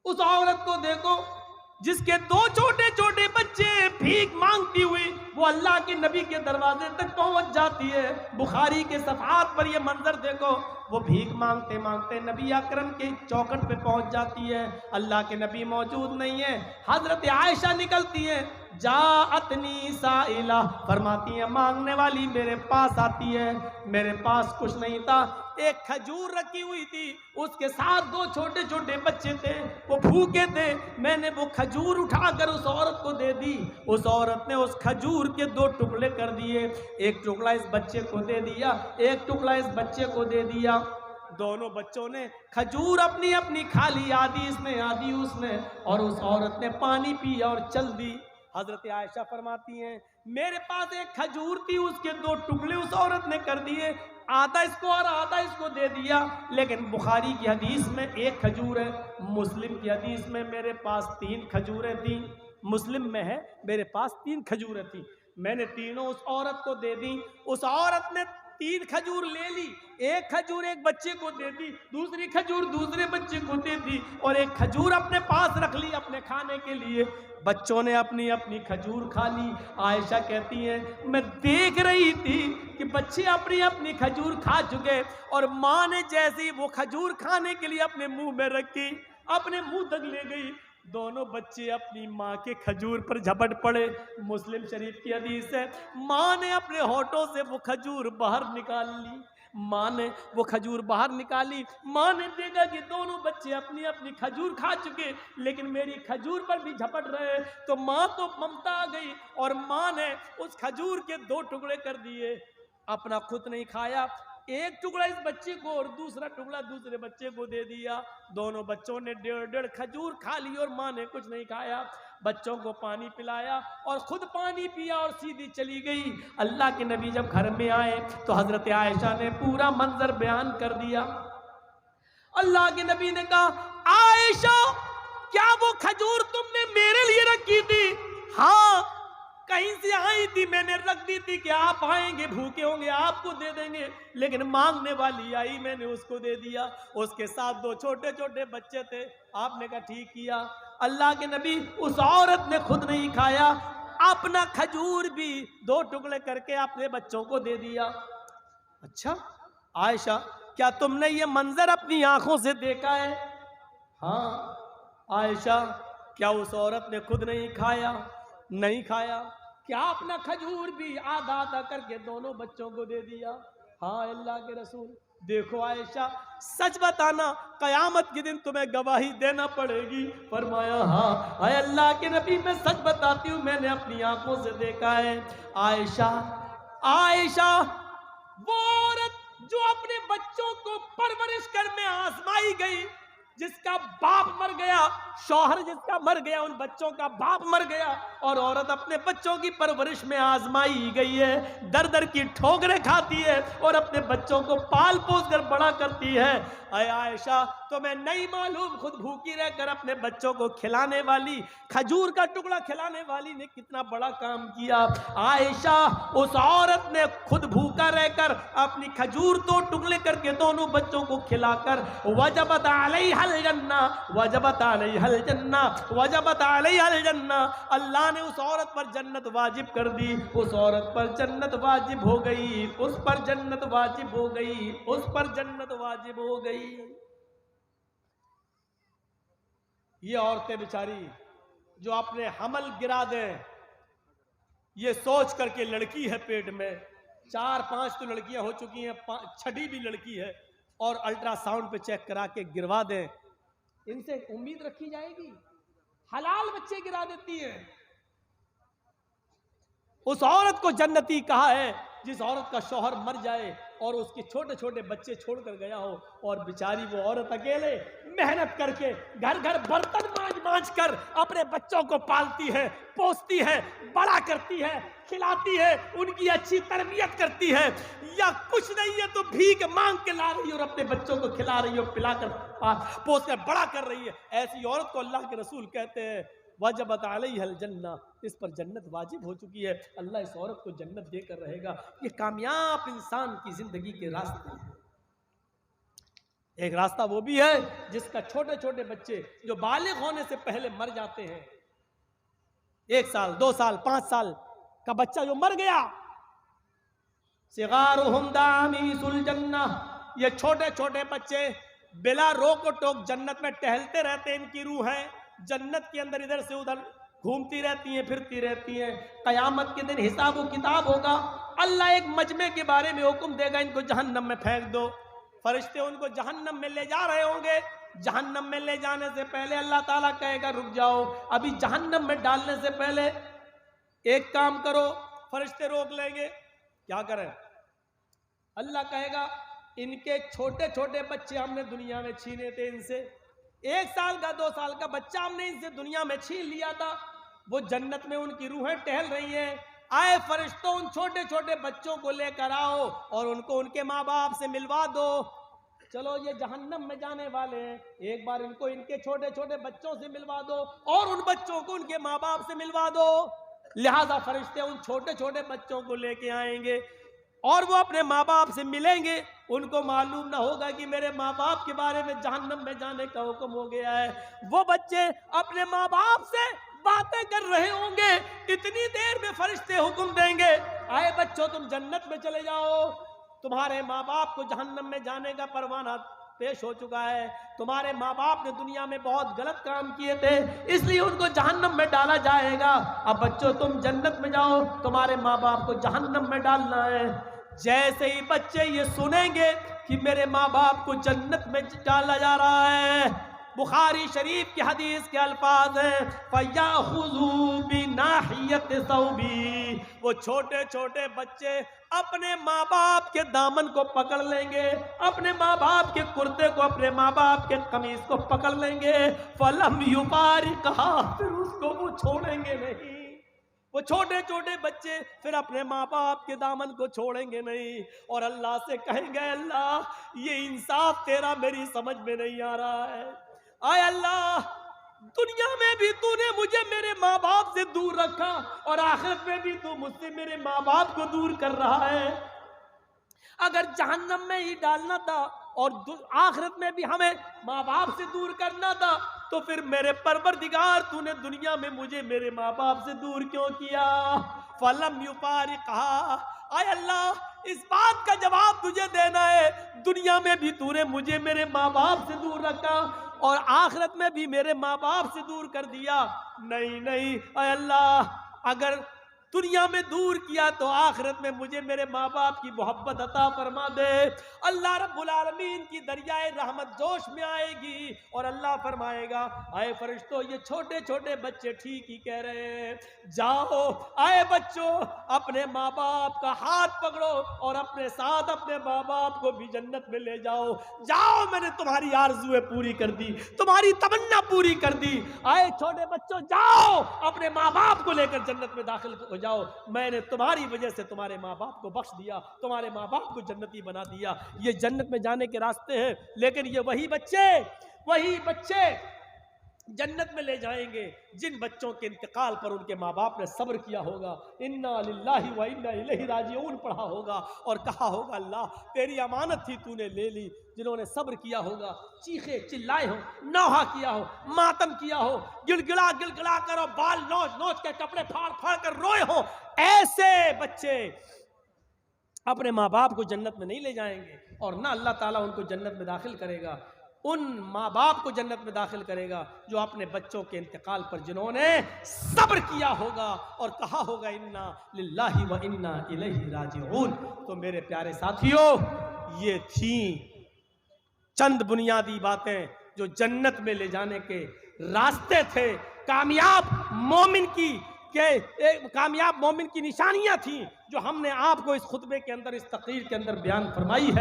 उस औरत को देखो जिसके दो छोटे छोटे बच्चे भीख मांगती हुई वो अल्लाह के नबी के दरवाजे तक पहुंच जाती है। बुखारी के सफ़हात पर ये मंजर देखो, वो भीख मांगते मांगते नबी अकरम के चौखट पे पहुंच जाती है। अल्लाह के नबी मौजूद नहीं है। हजरत आयशा निकलती है, जाअतनी साइला, फरमाती है मांगने वाली मेरे पास आती है। मेरे पास कुछ नहीं था, एक खजूर रखी हुई थी, उसके साथ दो छोटे छोटे बच्चे थे, वो भूखे थे। मैंने वो खजूर उठाकर उस औरत को दे दी। उस औरत ने उस खजूर के दो टुकड़े कर दिए, एक टुकड़ा इस बच्चे को दे दिया, एक टुकड़ा इस बच्चे को दे दिया। दोनों बच्चों ने खजूर अपनी अपनी खा ली, आधी इसने आधी उसने, और उस औरत ने पानी पिया और चल दी। हजरत आयशा फरमाती हैं मेरे पास एक खजूर थी, उसके दो टुकड़े उस औरत ने कर दिए, आधा इसको और आधा इसको दे दिया। लेकिन बुखारी की हदीस में एक खजूर है, मुस्लिम की हदीस में मेरे पास 3 खजूरें थी। मुस्लिम में है मेरे पास 3 खजूरें थी, मैंने तीनों उस औरत को दे दी। उस औरत ने 3 खजूर ले ली, एक खजूर एक बच्चे को दे दी, दूसरी खजूर दूसरे बच्चे को दे दी, और एक खजूर अपने पास रख ली अपने खाने के लिए। बच्चों ने अपनी अपनी खजूर खा ली। आयशा कहती है मैं देख रही थी कि बच्चे अपनी अपनी खजूर खा चुके, और माँ ने जैसे वो खजूर खाने के लिए अपने मुंह में रखी, अपने मुंह तक ले गई, दोनों बच्चे अपनी माँ के खजूर पर झपट पड़े। मुस्लिम शरीफ की हदीस है, माँ ने अपने होठों से वो खजूर बाहर निकाल ली। माँ ने वो खजूर बाहर निकाली, माँ ने देखा कि दोनों बच्चे अपनी अपनी खजूर खा चुके, लेकिन मेरी खजूर पर भी झपट रहे। तो माँ तो ममता आ गई, और माँ ने उस खजूर के 2 टुकड़े कर दिए, अपना खुद नहीं खाया, एक टुकड़ा इस बच्चे को और दूसरा टुकड़ा दूसरे बच्चे को दे दिया। दोनों बच्चों ने 1.5 खजूर खा ली और माँ ने कुछ नहीं खाया। बच्चों को पानी पिलाया और खुद पानी पिया और सीधी चली गई। अल्लाह के नबी जब घर में आए तो हजरत आयशा ने पूरा मंजर बयान कर दिया। अल्लाह के नबी ने कहा आयशा क्या वो खजूर तुमने मेरे लिए रखी थी? हाँ, कहीं से आई थी, मैंने रख दी थी कि आप आएंगे भूखे होंगे आपको दे देंगे, लेकिन मांगने वाली आई मैंने उसको दे दिया। उसके साथ 2 छोटे छोटे बच्चे थे, आपने कहा ठीक किया। अल्लाह के नबी उस औरत ने खुद नहीं खाया, अपना खजूर भी 2 टुकड़े करके अपने बच्चों को दे दिया। अच्छा आयशा क्या तुमने ये मंजर अपनी आंखों से देखा है? हाँ आयशा क्या उस औरत ने खुद नहीं खाया? नहीं खाया। क्या अपना खजूर भी आधा आधा करके दोनों बच्चों को दे दिया? हाँ अल्लाह के रसूल। देखो आयशा सच बताना, कयामत के दिन तुम्हें गवाही देना पड़ेगी। फरमाया हाँ अय अल्लाह के नबी मैं सच बताती हूँ, मैंने अपनी आंखों से देखा है। आयशा आयशा वो औरत जो अपने बच्चों को परवरिश कर में आजमाई गई, जिसका बाप मर गया, शौहर जिसका मर गया, उन बच्चों का बाप मर गया, और औरत अपने बच्चों की परवरिश में आजमाई गई है, दर दर की ठोकरें खाती है और अपने बच्चों को पाल पोस कर बड़ा करती है। अय आयशा तुम्हें नहीं मालूम खुद भूखी रहकर अपने बच्चों को खिलाने वाली, खजूर का टुकड़ा खिलाने वाली ने कितना बड़ा काम किया। आयशा उस औरत ने खुद भूखा रहकर अपनी खजूर 2 टुकड़े करके दोनों बच्चों को खिलाकर वजबत अलैहल जन्ना, वजबत अलैहल जन्ना, वजबत अलैहल जन्ना, अल्लाह ने उस औरत पर जन्नत वाजिब कर दी। उस औरत पर जन्नत वाजिब हो गई, उस पर जन्नत वाजिब हो गई, उस पर जन्नत वाजिब हो गई। ये औरतें बेचारी जो अपने हमल गिरा दें, ये सोच करके लड़की है पेट में, 4-5 तो लड़कियां हो चुकी हैं, 6ठी भी लड़की है, और अल्ट्रासाउंड पे चेक करा के गिरवा दें, इनसे उम्मीद रखी जाएगी? हलाल बच्चे गिरा देती हैं। उस औरत को जन्नती कहा है जिस औरत का शौहर मर जाए और उसके छोटे छोटे बच्चे छोड़कर गया हो, और बेचारी वो औरत अकेले मेहनत करके घर घर बर्तन मांज मांज कर अपने बच्चों को पालती है, पोसती है, बड़ा करती है, खिलाती है, उनकी अच्छी तरबियत करती है, या कुछ नहीं है तो भीख मांग के ला रही है और अपने बच्चों को खिला रही है, पिलाकर पोस कर बड़ा कर रही है। ऐसी औरत को अल्लाह के रसूल कहते हैं वजबत अलैहल जन्ना, इस पर जन्नत वाजिब हो चुकी है। अल्लाह इस औरत को जन्नत देकर रहेगा। ये कामयाब इंसान की जिंदगी के रास्ते हैं। एक रास्ता वो भी है जिसका छोटे छोटे बच्चे जो बालिग होने से पहले मर जाते हैं, 1 साल 2 साल 5 साल का बच्चा जो मर गया, सिगारुहुम दामीसुल जन्नह, ये छोटे छोटे बच्चे बिला रोक टोक जन्नत में टहलते रहते हैं। इनकी रूह है जन्नत के अंदर इधर से उधर घूमती रहती हैं, फिरती रहती हैं। कयामत के दिन हिसाब व किताब होगा, अल्लाह एक मजमे के बारे में हुक्म देगा, इनको जहन्नम में फेंक दो। फरिश्ते उनको जहन्नम में ले जा रहे होंगे, जहन्नम में ले जाने से पहले अल्लाह ताला कहेगा रुक जाओ, अभी जहन्नम में डालने से पहले एक काम करो। फरिश्ते रोक लेंगे, क्या करें? अल्लाह कहेगा इनके छोटे छोटे बच्चे हमने दुनिया में छीने थे, इनसे 1 साल का 2 साल का बच्चा हमने इनसे दुनिया में छीन लिया था, वो जन्नत में उनकी रूहें टहल रही हैं। आए फरिश्तों, उन छोटे छोटे बच्चों को लेकर आओ और उनको उनके माँ बाप से मिलवा दो। चलो ये जहन्नम में जाने वाले हैं, एक बार इनको इनके छोटे छोटे बच्चों से मिलवा दो और उन बच्चों को उनके माँ बाप से मिलवा दो। लिहाजा फरिश्ते उन छोटे छोटे बच्चों को लेके आएंगे और वो अपने माँ बाप से मिलेंगे। उनको मालूम ना होगा कि मेरे माँ बाप के बारे में जहन्नम में जाने का हुक्म हो गया है। वो बच्चे अपने माँ बाप से बातें कर रहे होंगे, इतनी देर में फरिश्ते हुक्म देंगे आए बच्चों तुम जन्नत में चले जाओ, तुम्हारे माँ बाप को जहन्नम में जाने का परवाना पेश हो चुका है, तुम्हारे माँ बाप ने दुनिया में बहुत गलत काम किए थे इसलिए उनको जहन्नम में डाला जाएगा। अब बच्चों तुम जन्नत में जाओ, तुम्हारे माँ बाप को जहन्नम में डालना है। जैसे ही बच्चे ये सुनेंगे कि मेरे माँ बाप को जन्नत में डाला जा रहा है, बुखारी शरीफ की हदीस के अल्फाज हैं फयाखुज़ू बिनाहियत सौबी, वो छोटे छोटे बच्चे अपने माँ बाप के दामन को पकड़ लेंगे, अपने माँ बाप के कुर्ते को, अपने माँ बाप के कमीज को पकड़ लेंगे। फलम युबारिकहा, फिर उसको वो छोड़ेंगे नहीं। वो छोटे छोटे बच्चे फिर अपने माँ बाप के दामन को छोड़ेंगे नहीं और अल्लाह से कहेंगे अल्लाह ये इंसाफ तेरा मेरी समझ में नहीं आ रहा है। आय अल्लाह, दुनिया में भी तूने मुझे मेरे माँ बाप से दूर रखा और आखिरत में भी तू मुझसे मेरे माँ बाप को दूर कर रहा है। अगर जहन्नम में ही डालना था और आखिरत में भी हमें माँ बाप से दूर करना था तो फिर मेरे परवरदिगार तूने दुनिया में मुझे मेरे माँ बाप से दूर क्यों किया? फलम युबारिकहा, आय अल्लाह इस बात का जवाब तुझे देना है, दुनिया में भी तूने मुझे मेरे माँ बाप से दूर रखा और आखिरत में भी मेरे माँ बाप से दूर कर दिया। नहीं नहीं आय अल्लाह, अगर दुनिया में दूर किया तो आखिरत में मुझे मेरे माँ बाप की मोहब्बत अता फरमा दे। अल्लाह रब्बुल आलमीन की दरियाए रहमत जोश में आएगी और अल्लाह फरमाएगा आए फरिश्तों ये छोटे छोटे बच्चे ठीक ही कह रहे हैं, जाओ आए बच्चों अपने माँ बाप का हाथ पकड़ो और अपने साथ अपने माँ बाप को भी जन्नत में ले जाओ। जाओ मैंने तुम्हारी आरज़ुएं पूरी कर दी, तुम्हारी तमन्ना पूरी कर दी। आए छोटे बच्चों जाओ अपने माँ बाप को लेकर जन्नत में दाखिल जाओ, मैंने तुम्हारी वजह से तुम्हारे माँ बाप को बख्श दिया, तुम्हारे माँ बाप को जन्नती बना दिया। ये जन्नत में जाने के रास्ते हैं, लेकिन ये वही बच्चे जन्नत में ले जाएंगे जिन बच्चों के इंतकाल पर उनके माँ बाप ने सब्र किया होगा, इन्ना लिल्लाहि व इन्ना इलैहि राजिऊन पढ़ा होगा और कहा होगा अल्लाह तेरी अमानत थी तूने ले ली। जिन्होंने सब्र किया होगा, चीखे चिल्लाए हो, नौहा किया हो, मातम किया हो, गिलगिला गिलगिला कर और बाल नोच नोच के कपड़े फाड़ फाड़ कर रोए हो, ऐसे बच्चे अपने माँ बाप को जन्नत में नहीं ले जाएंगे और ना अल्लाह ताला उनको जन्नत में दाखिल करेगा। उन माँ बाप को जन्नत में दाखिल करेगा जो अपने बच्चों के इंतकाल पर जिन्होंने सब्र किया होगा और कहा होगा इन्ना लिल्लाहि व इन्ना इलैहि राजिऊन। तो मेरे प्यारे साथियों, ये थी चंद बुनियादी बातें जो जन्नत में ले जाने के रास्ते थे। कामयाब मोमिन की निशानियां थी जो हमने आपको इस खुतबे के अंदर, इस तकरीर के अंदर बयान फरमाई है।